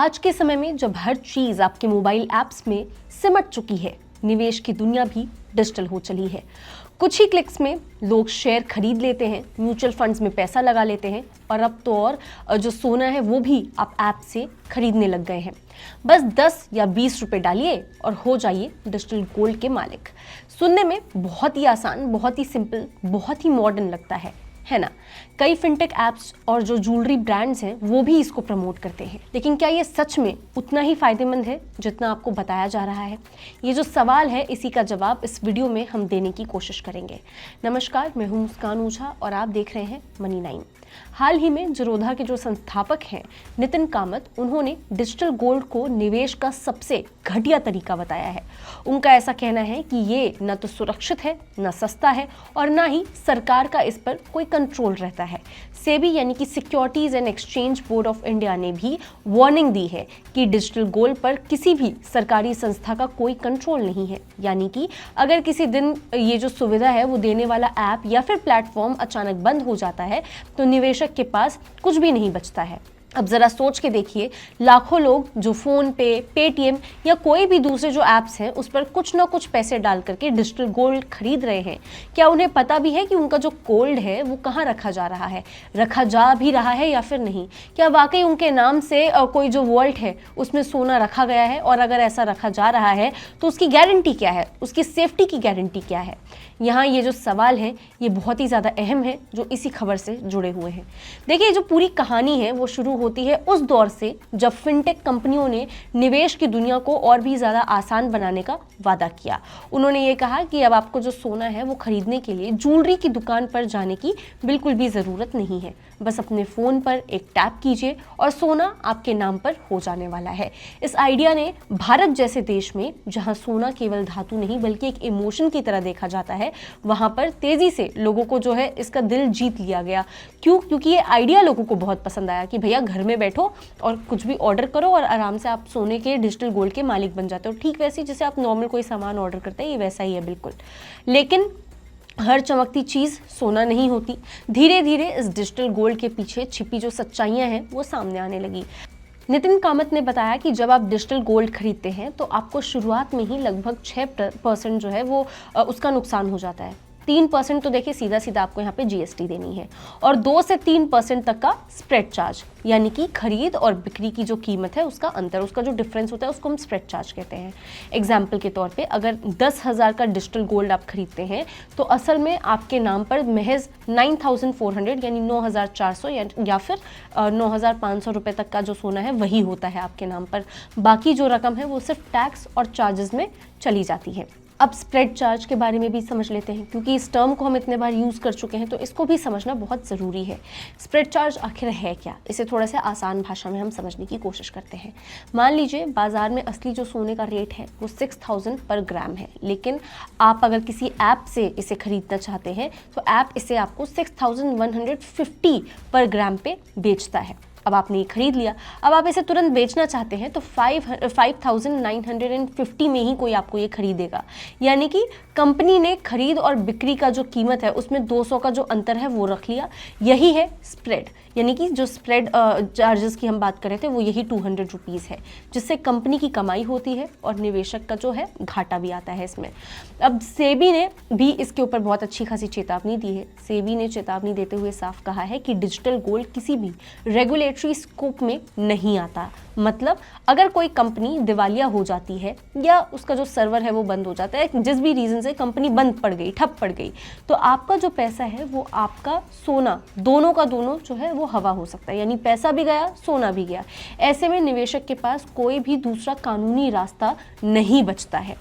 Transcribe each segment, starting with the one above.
आज के समय में जब हर चीज आपके मोबाइल ऐप्स में सिमट चुकी है, निवेश की दुनिया भी डिजिटल हो चली है। कुछ ही क्लिक्स में लोग शेयर खरीद लेते हैं, म्यूचुअल फंड्स में पैसा लगा लेते हैं और अब तो और जो सोना है वो भी आप ऐप से खरीदने लग गए हैं। बस 10 या 20 रुपए डालिए और हो जाइए डिजिटल गोल्ड के मालिक। सुनने में बहुत ही आसान, बहुत ही सिंपल, बहुत ही मॉडर्न लगता है ना। कई फिनटेक ऐप्स और जो ज्वेलरी ब्रांड्स हैं वो भी इसको प्रमोट करते हैं, लेकिन क्या ये सच में उतना ही फायदेमंद है जितना आपको बताया जा रहा है? ये जो सवाल है, इसी का जवाब इस वीडियो में हम देने की कोशिश करेंगे। नमस्कार, मैं हूं मुस्कान ओझा और आप देख रहे हैं मनी 9। हाल ही में ज़ीरोधा के जो संस्थापक हैं नितिन कामत, उन्होंने डिजिटल गोल्ड को निवेश का सबसे घटिया तरीका बताया है। उनका ऐसा कहना है कि ये न तो सुरक्षित है, न सस्ता है और न ही सरकार का इस पर कोई कंट्रोल रहता है। सेबी यानी कि securities and exchange board of India ने भी वार्निंग दी है कि डिजिटल गोल्ड पर किसी भी सरकारी संस्था का कोई कंट्रोल नहीं है। यानी कि अगर किसी दिन ये जो सुविधा है वो देने वाला ऐप या फिर प्लेटफॉर्म अचानक बंद हो जाता है तो निवेशक के पास कुछ भी नहीं बचता है। अब जरा सोच के देखिए, लाखों लोग जो फोन पे, पेटीएम या कोई भी दूसरे जो ऐप्स हैं उस पर कुछ ना कुछ पैसे डाल करके डिजिटल गोल्ड खरीद रहे हैं। क्या उन्हें पता भी है कि उनका जो गोल्ड है वो कहाँ रखा जा रहा है, रखा जा भी रहा है या फिर नहीं? क्या वाकई उनके नाम से कोई जो वॉल्ट है उसमें सोना रखा गया है? और अगर ऐसा रखा जा रहा है तो उसकी गारंटी क्या है, उसकी सेफ्टी की गारंटी क्या है? यहाँ ये जो सवाल है ये बहुत ही ज़्यादा अहम है जो इसी खबर से जुड़े हुए हैं। देखिए, जो पूरी कहानी है वो शुरू होती है उस दौर से जब फिनटेक कंपनियों ने निवेश की दुनिया को और भी ज़्यादा आसान बनाने का वादा किया। उन्होंने ये कहा कि अब आपको जो सोना है वो खरीदने के लिए ज्वेलरी की दुकान पर जाने की बिल्कुल भी ज़रूरत नहीं है। बस अपने फ़ोन पर एक टैप कीजिए और सोना आपके नाम पर हो जाने वाला है। इस आइडिया ने भारत जैसे देश में, जहाँ सोना केवल धातु नहीं बल्कि एक इमोशन की तरह देखा जाता है, वहाँ पर तेज़ी से लोगों को जो है इसका दिल जीत लिया गया। क्यों? क्योंकि ये आइडिया लोगों को बहुत पसंद आया कि भैया घर में बैठो और कुछ भी ऑर्डर करो और आराम से आप सोने के, डिजिटल गोल्ड के मालिक बन जाते हो। ठीक वैसे जैसे आप नॉर्मल कोई सामान ऑर्डर करते हैं, ये वैसा ही है बिल्कुल। लेकिन हर चमकती चीज़ सोना नहीं होती। धीरे धीरे इस डिजिटल गोल्ड के पीछे छिपी जो सच्चाइयाँ हैं वो सामने आने लगी। नितिन कामत ने बताया कि जब आप डिजिटल गोल्ड खरीदते हैं तो आपको शुरुआत में ही लगभग 6% जो है वो उसका नुकसान हो जाता है। 3% तो देखिए सीधा सीधा आपको यहाँ पे जीएसटी देनी है और 2 से 3% तक का स्प्रेड चार्ज, यानी कि खरीद और बिक्री की जो कीमत है उसका अंतर, उसका जो डिफरेंस होता है उसको हम स्प्रेड चार्ज कहते हैं। एग्जाम्पल के तौर पे अगर 10,000 का डिजिटल गोल्ड आप खरीदते हैं तो असल में आपके नाम पर महज 9,400 यानी 9,400 या फिर 9,500 रुपये तक का जो सोना है वही होता है आपके नाम पर। बाकी जो रकम है वो सिर्फ टैक्स और चार्जेस में चली जाती है। अब स्प्रेड चार्ज के बारे में भी समझ लेते हैं, क्योंकि इस टर्म को हम इतने बार यूज़ कर चुके हैं तो इसको भी समझना बहुत ज़रूरी है। स्प्रेड चार्ज आखिर है क्या, इसे थोड़ा सा आसान भाषा में हम समझने की कोशिश करते हैं। मान लीजिए बाज़ार में असली जो सोने का रेट है वो 6,000 पर ग्राम है, लेकिन आप अगर किसी ऐप से इसे खरीदना चाहते हैं तो ऐप इसे आपको 6,150 पर ग्राम पे बेचता है। अब आपने ये खरीद लिया, अब आप इसे तुरंत बेचना चाहते हैं तो 5,950 में ही कोई आपको ये खरीदेगा। यानी कि कंपनी ने खरीद और बिक्री का जो कीमत है उसमें 200 का जो अंतर है वो रख लिया। यही है स्प्रेड, यानी कि जो स्प्रेड चार्जेस की हम बात कर रहे थे वो यही 200 रुपीज़ है, जिससे कंपनी की कमाई होती है और निवेशक का जो है घाटा भी आता है इसमें। अब सेबी ने भी इसके ऊपर बहुत अच्छी खासी चेतावनी दी है। सेबी ने चेतावनी देते हुए साफ कहा है कि डिजिटल गोल्ड किसी भी रेगुलेटरी स्कोप में नहीं आता। मतलब अगर कोई कंपनी दिवालिया हो जाती है या उसका जो सर्वर है वो बंद हो जाता है, जिस भी रीज़न से कंपनी बंद पड़ गई, ठप पड़ गई, तो आपका जो पैसा है वो आपका सोना, दोनों का दोनों जो है वो हवा हो सकता है। यानी पैसा भी गया, सोना भी गया। ऐसे में निवेशक के पास कोई भी दूसरा कानूनी रास्ता नहीं बचता है।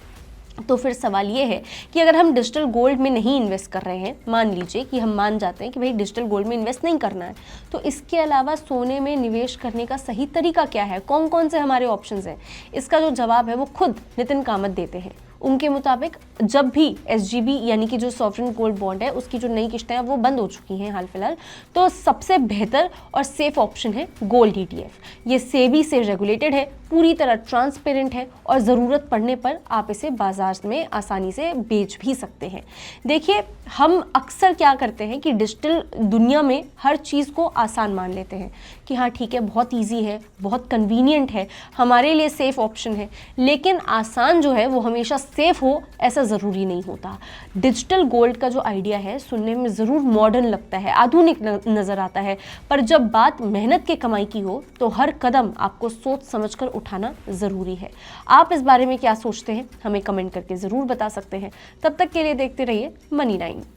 तो फिर सवाल ये है कि अगर हम डिजिटल गोल्ड में नहीं इन्वेस्ट कर रहे हैं, मान लीजिए कि हम मान जाते हैं कि भाई डिजिटल गोल्ड में इन्वेस्ट नहीं करना है, तो इसके अलावा सोने में निवेश करने का सही तरीका क्या है, कौन कौन से हमारे ऑप्शंस हैं? इसका जो जवाब है वो खुद नितिन कामत देते हैं। उनके मुताबिक जब भी SGB यानी कि जो सॉवरेन गोल्ड बॉन्ड है उसकी जो नई किस्तें हैं वो बंद हो चुकी हैं हाल फिलहाल, तो सबसे बेहतर और सेफ ऑप्शन है गोल्ड ETF। ये सेबी से रेगुलेटेड है, पूरी तरह ट्रांसपेरेंट है और ज़रूरत पड़ने पर आप इसे बाजार में आसानी से बेच भी सकते हैं। देखिए, हम अक्सर क्या करते हैं कि डिजिटल दुनिया में हर चीज़ को आसान मान लेते हैं कि हाँ ठीक है, बहुत ईजी है, बहुत कन्वीनियंट है, हमारे लिए सेफ ऑप्शन है। लेकिन आसान जो है वो हमेशा सेफ हो ऐसा ज़रूरी नहीं होता। डिजिटल गोल्ड का जो आइडिया है सुनने में ज़रूर मॉडर्न लगता है, आधुनिक नज़र आता है, पर जब बात मेहनत के कमाई की हो तो हर कदम आपको सोच समझकर उठाना ज़रूरी है। आप इस बारे में क्या सोचते हैं हमें कमेंट करके ज़रूर बता सकते हैं। तब तक के लिए देखते रहिए मनी9।